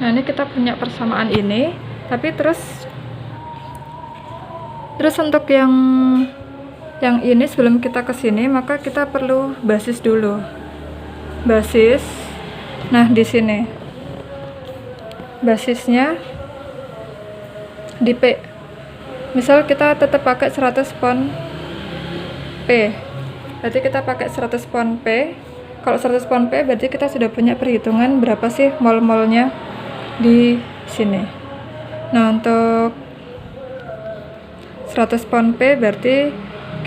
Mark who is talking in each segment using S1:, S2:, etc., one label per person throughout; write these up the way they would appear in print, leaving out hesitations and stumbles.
S1: Nah, ini kita punya persamaan ini, tapi terus untuk yang ini sebelum kita ke sini, maka kita perlu basis dulu. Basis. Nah, di sini basisnya di P. Misal kita tetap pakai 100 pon P. Berarti kita pakai 100 pon P. Kalau 100 pon P berarti kita sudah punya perhitungan berapa sih mol-molnya di sini. Nah, untuk 100 pon P berarti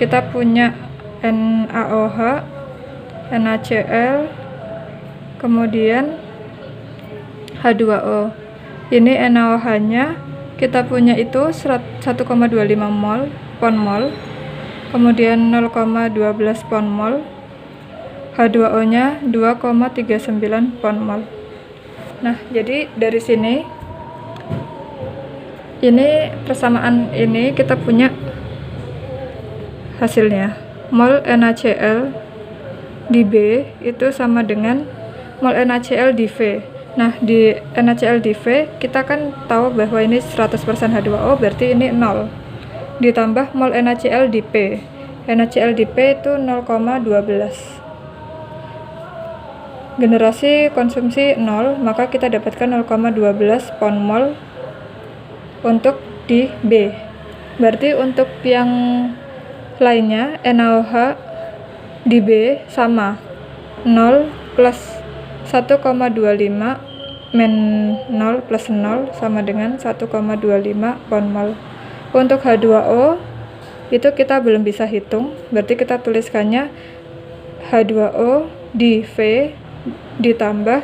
S1: kita punya NaOH, NaCl, kemudian H2O. Ini NaOH-nya kita punya itu 1,25 mol pon mol, kemudian 0,12 pon mol, H2O-nya 2,39 pon mol. Nah, jadi dari sini ini persamaan ini kita punya hasilnya. Mol NaCl di B itu sama dengan mol NaCl di V. Nah, di NaCl di V kita kan tahu bahwa ini 100% H2O, berarti ini 0. Ditambah mol NaCl di P. NaCl di P itu 0,12. Generasi konsumsi 0, maka kita dapatkan 0,12 pon mol untuk di B. Berarti untuk yang lainnya NaOH di B sama 0 plus 1,25 min 0 plus 0 sama dengan 1,25 pon mol. Untuk H2O itu kita belum bisa hitung, berarti kita tuliskannya H2O di V ditambah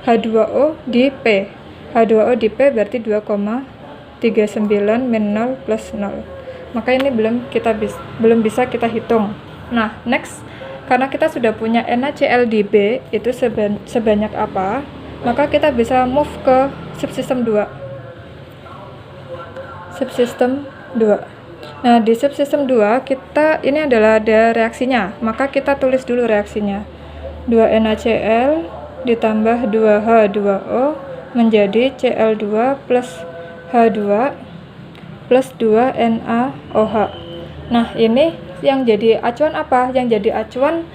S1: H2O di P. H2O di P berarti 2,39 min 0 plus 0. Maka ini belum bisa kita hitung. Nah, next, karena kita sudah punya NaCl di B itu sebanyak apa, maka kita bisa move ke subsistem 2. Subsistem 2. Nah, di subsistem 2 kita ini adalah ada reaksinya, maka kita tulis dulu reaksinya. 2 NaCl ditambah 2 H2O menjadi Cl2 plus H2 plus 2 NaOH. Nah, ini yang jadi acuan apa? Yang jadi acuan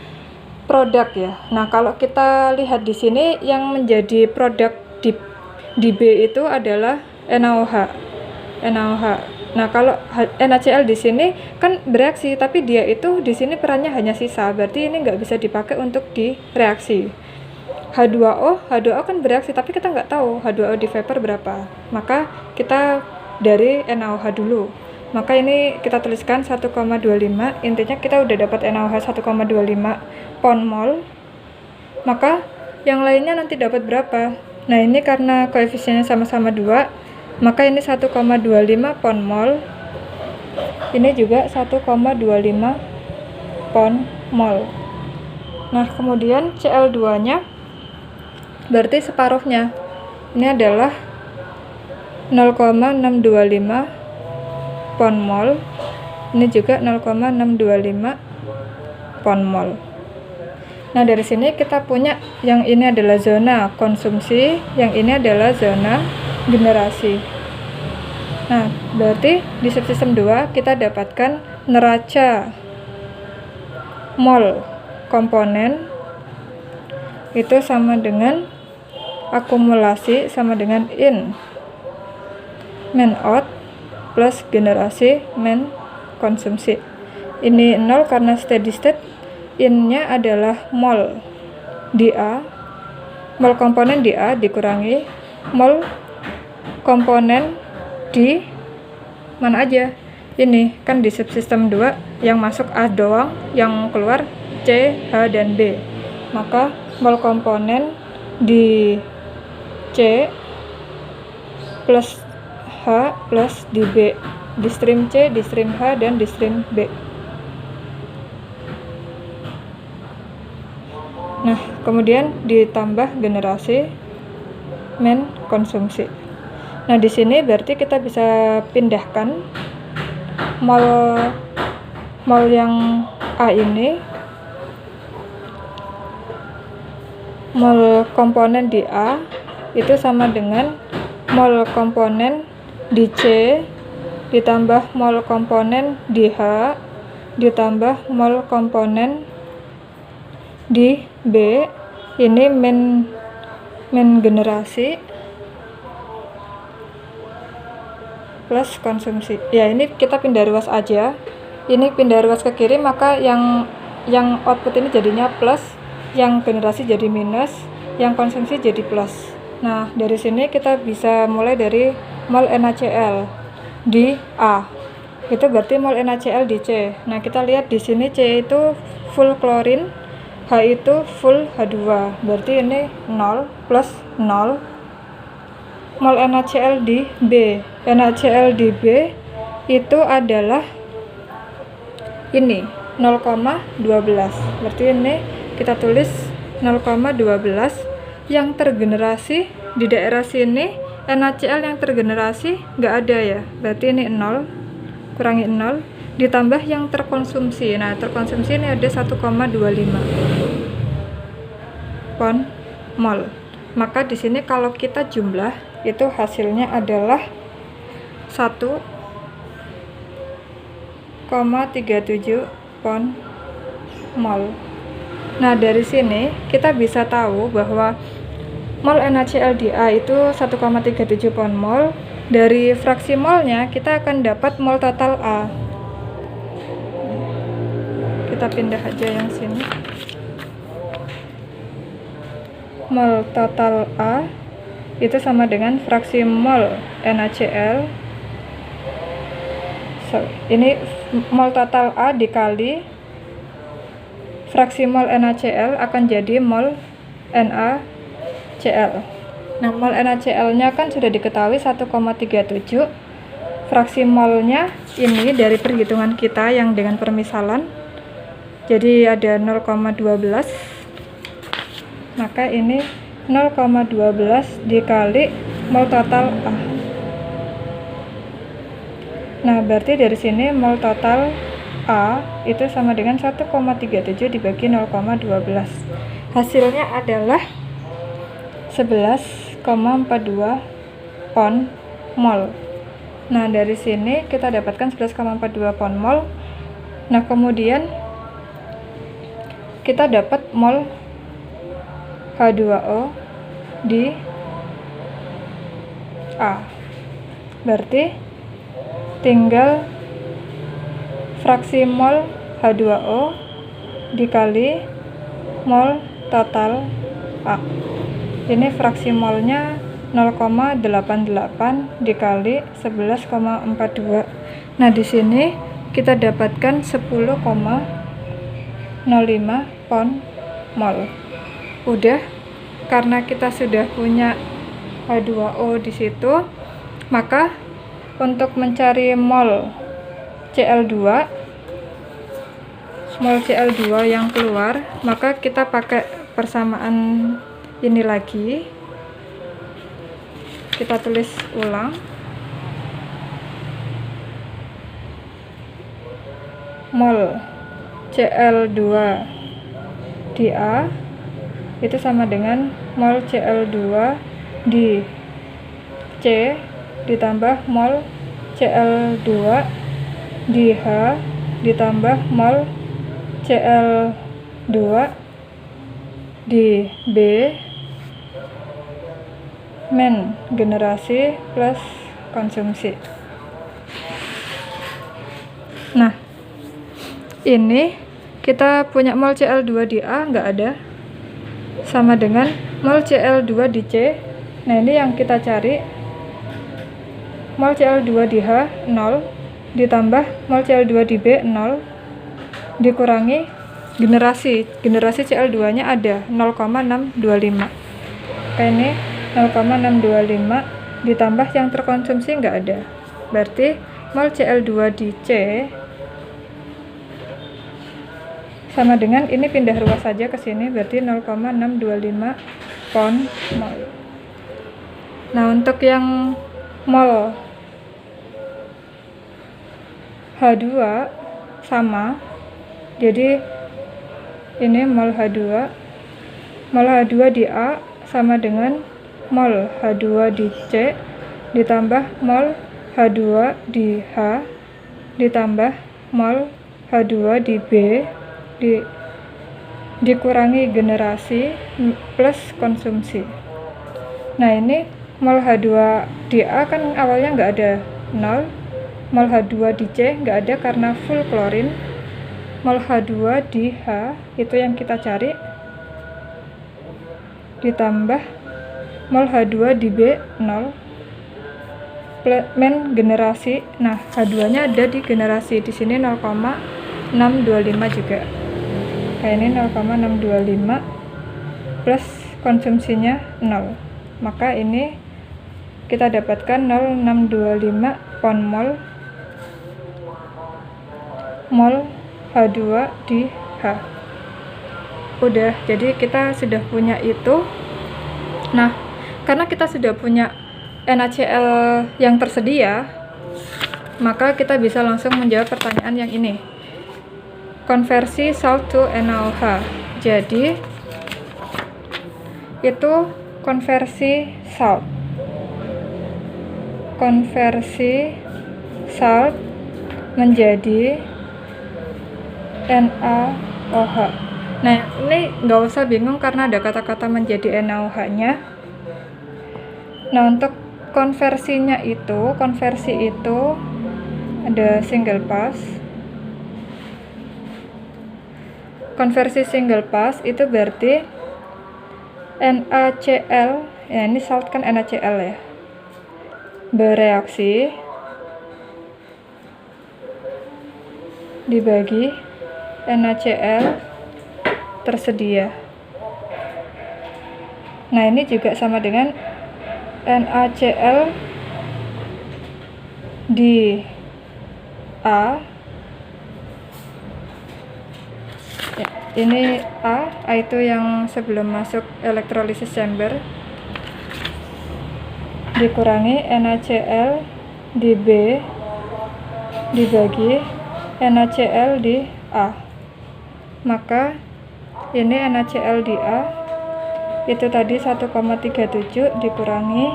S1: produk ya. Nah, kalau kita lihat di sini yang menjadi produk di B itu adalah NaOH. Nah, kalau NaCl di sini kan bereaksi, tapi dia itu di sini perannya hanya sisa, berarti ini nggak bisa dipakai untuk direaksi. H2O kan bereaksi, tapi kita nggak tahu H2O di vapor berapa. Maka kita dari NaOH dulu. Maka ini kita tuliskan 1,25. Intinya kita udah dapat NaOH 1,25 pon mol. Maka yang lainnya nanti dapat berapa? Nah, ini karena koefisiennya sama-sama 2, maka ini 1,25 pon mol. Ini juga 1,25 pon mol. Nah, kemudian Cl2-nya berarti separuhnya. Ini adalah 0,625 pon mol. Ini juga 0,625 pon mol. Nah, dari sini kita punya yang ini adalah zona konsumsi, yang ini adalah zona generasi. Nah, berarti di subsistem 2 kita dapatkan neraca mol komponen itu sama dengan akumulasi sama dengan in min out plus generasi min konsumsi. Ini 0 karena steady state, in-nya adalah mol di A, mol komponen di A dikurangi mol komponen di mana aja. Ini kan di subsistem 2 yang masuk A doang, yang keluar C, H, dan B. Maka mol komponen di C plus H plus di B, di stream C, di stream H, dan di stream B. Nah, kemudian ditambah generasi min konsumsi. Nah, di sini berarti kita bisa pindahkan mol yang A ini, mol komponen di A itu sama dengan mol komponen di C ditambah mol komponen di H ditambah mol komponen di B. Ini main generasi plus konsumsi. Ya, ini kita pindah ruas aja. Ini pindah ruas ke kiri, maka yang output ini jadinya plus, yang generasi jadi minus, yang konsumsi jadi plus. Nah, dari sini kita bisa mulai dari mol NaCl di A. Itu berarti mol NaCl di C. Nah, kita lihat di sini C itu full klorin, H itu full H2. Berarti ini 0 plus 0. Mol NaCl di B. NaCl di B itu adalah ini 0,12. Berarti ini kita tulis 0,12. Yang tergenerasi di daerah sini NaCl yang tergenerasi nggak ada ya. Berarti ini 0 kurangi 0 ditambah yang terkonsumsi. Nah, terkonsumsi ini ada 1,25 pon mol. Maka di sini kalau kita jumlah itu hasilnya adalah 1,37 pon mol. Nah, dari sini kita bisa tahu bahwa mol NaCl di A itu 1,37 pon mol. Dari fraksi molnya kita akan dapat mol total A. Kita pindah aja yang sini. Mol total A itu sama dengan fraksi mol NaCl. Ini mol total A dikali fraksi mol NaCl akan jadi mol NaCl. Nah, mol NaCl-nya kan sudah diketahui 1,37. Fraksi molnya ini dari perhitungan kita yang dengan permisalan. Jadi ada 0,12. Maka ini 0,12 dikali mol total A. Nah, berarti dari sini mol total A itu sama dengan 1,37 dibagi 0,12. Hasilnya adalah 11,42 pon mol. Nah, dari sini kita dapatkan 11,42 pon mol. Nah, kemudian kita dapat mol H2O di A. Berarti tinggal fraksi mol H2O dikali mol total A. Ini fraksi molnya 0,88 dikali 11,42. Nah, di sini kita dapatkan 10,05 pon mol. Udah, karena kita sudah punya H2O di situ, maka untuk mencari mol CL2 yang keluar, maka kita pakai persamaan ini lagi. Kita tulis ulang. Mol CL2 di A itu sama dengan mol CL2 di C ditambah mol CL2 di H ditambah mol CL2 di B main generasi plus konsumsi. Nah, ini kita punya mol CL2 di A nggak ada, sama dengan mol CL2 di C. Nah, ini yang kita cari. Mol CL2 di H 0 ditambah mol CL2 di B 0 dikurangi generasi CL2 nya ada 0,625. Kayak ini 0,625 ditambah yang terkonsumsi nggak ada. Berarti mol CL2 di C sama dengan ini, pindah ruas saja ke sini, berarti 0,625 pon mol. Nah, untuk yang mol H2 sama, jadi ini mol H2 di A sama dengan mol H2 di C ditambah mol H2 di H ditambah mol H2 di B dikurangi generasi plus konsumsi. Nah, ini mol H2 di A kan awalnya nggak ada 0, mol H2 di C nggak ada karena full klorin, mol H2 di H itu yang kita cari ditambah mol H2 di B 0 men generasi. Nah, H2 nya ada di generasi, di sini 0,625 juga. Nah, ini 0,625 plus konsumsinya 0, maka ini kita dapatkan 0,625 pon mol H2 di H. Udah, jadi kita sudah punya itu. Nah, karena kita sudah punya NaCl yang tersedia, maka kita bisa langsung menjawab pertanyaan yang ini. Konversi salt to NaOH. Jadi itu konversi salt menjadi NaOH. Nah, ini nggak usah bingung karena ada kata-kata menjadi NaOH-nya. Nah, untuk konversi itu ada single pass. Konversi single pass itu berarti NaCl, ya ini salt kan NaCl ya, bereaksi dibagi NaCl tersedia. Nah, ini juga sama dengan NaCl di A. Ya, ini A itu yang sebelum masuk elektrolisis chamber, dikurangi NaCl di B dibagi NaCl di A. Maka ini NaCl di A itu tadi 1,37 dikurangi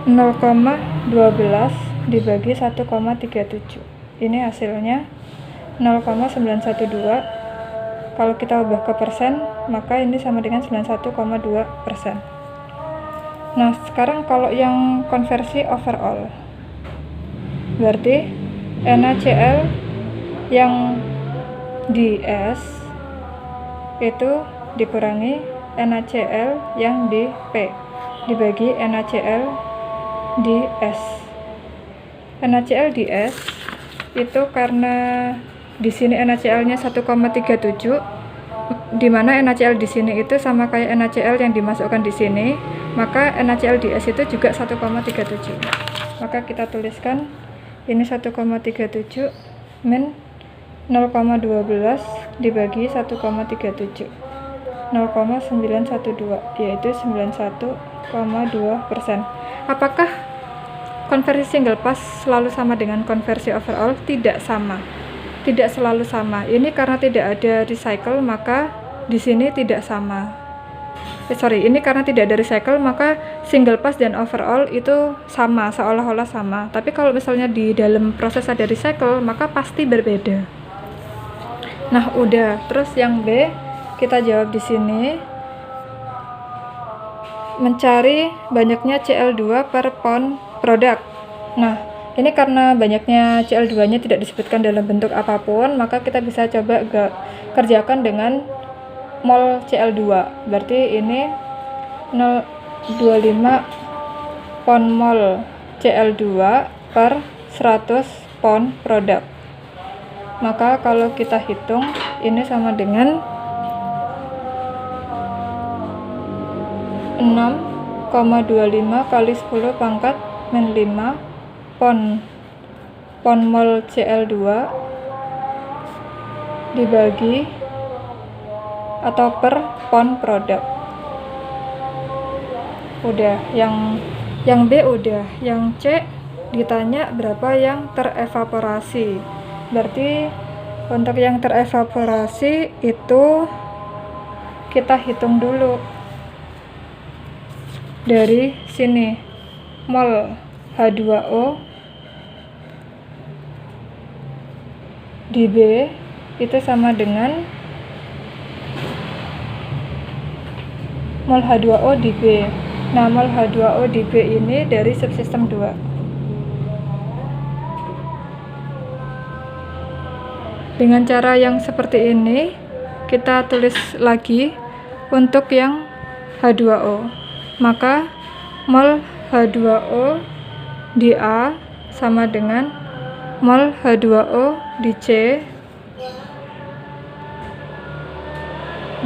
S1: 0,12 dibagi 1,37. Ini hasilnya 0,912. Kalau kita ubah ke persen, maka ini sama dengan 91,2%. Nah, sekarang kalau yang konversi overall, berarti NaCl yang di S itu dikurangi NaCl yang di P dibagi NaCl di S. NaCl di S itu karena di sini NaCl-nya 1,37, di mana NaCl di sini itu sama kayak NaCl yang dimasukkan di sini, maka NaCl di S itu juga 1,37. Maka kita tuliskan ini 1,37 min 0,12 dibagi 1,37, 0,912, yaitu 91,2%. Apakah konversi single pass selalu sama dengan konversi overall? Tidak sama, tidak selalu sama. Ini karena tidak ada recycle, maka di sini tidak sama. Ini karena tidak ada recycle, maka single pass dan overall itu sama, seolah-olah sama. Tapi kalau misalnya di dalam proses ada recycle, maka pasti berbeda. Nah, udah. Terus yang B kita jawab di sini. Mencari banyaknya Cl2 per pon produk. Nah, ini karena banyaknya Cl2-nya tidak disebutkan dalam bentuk apapun, maka kita bisa coba kerjakan dengan mol Cl2. Berarti ini 0,25 pon mol Cl2 per 100 pon produk. Maka kalau kita hitung, ini sama dengan 6,25 kali 10 pangkat min 5 pon mol Cl2 dibagi atau per pon produk. Udah, yang B udah. Yang C ditanya berapa yang terevaporasi. Berarti untuk yang terevaporasi itu kita hitung dulu. dari sini mol H2O di B itu sama dengan mol H2O di B. Nah, mol H2O di B ini dari subsistem 2. Dengan cara yang seperti ini, kita tulis lagi untuk yang H2O. Maka mol H2O di A sama dengan mol H2O di C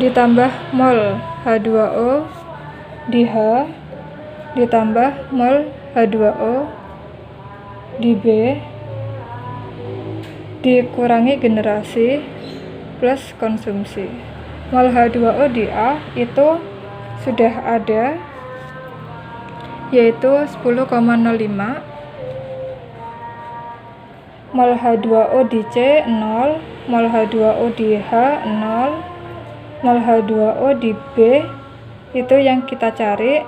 S1: ditambah mol H2O di H ditambah mol H2O di B dikurangi generasi plus konsumsi. Mol H2O di A itu sudah ada, yaitu 10,05. Mol H2O di C 0, mol H2O di H 0, mol H2O di B itu yang kita cari.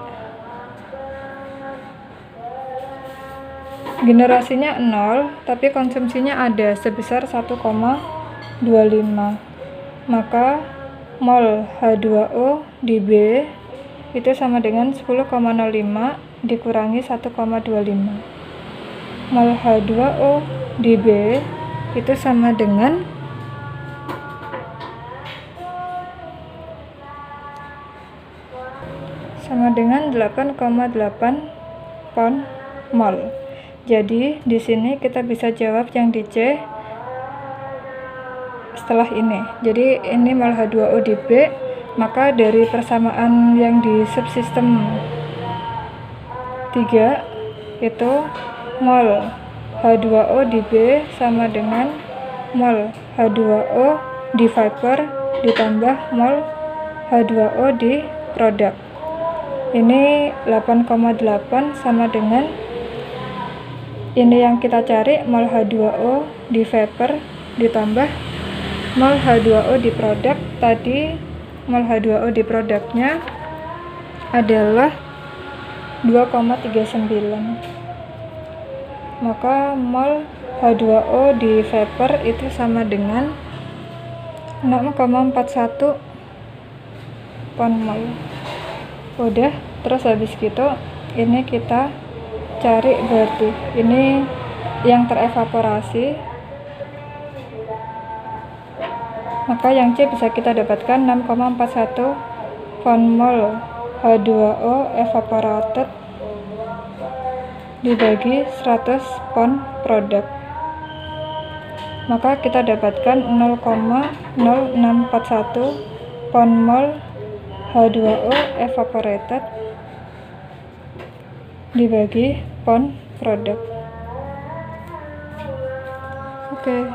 S1: Generasinya 0, tapi konsumsinya ada sebesar 1,25. Maka mol H2O di B itu sama dengan 10,05 dikurangi 1,25. Mol H2O di B itu sama dengan 8,8 pon mol. Jadi di sini kita bisa jawab yang di C setelah ini. Jadi ini mol H2O di B, maka dari persamaan yang di subsistem 3 itu mol H2O di B sama dengan mol H2O di vapor ditambah mol H2O di produk. Ini 8,8 sama dengan ini yang kita cari, mol H2O di vapor ditambah mol H2O di produk. Tadi mol H2O di produknya adalah 2,39. Maka mol H2O di vapor itu sama dengan 6,41 pon mol. Udah, terus habis gitu ini kita cari berarti ini yang terevaporasi, maka yang C bisa kita dapatkan 6,41 pon mol H2O evaporated dibagi 100 pon produk, maka kita dapatkan 0,0641 pon mol H2O evaporated dibagi pon produk. Oke.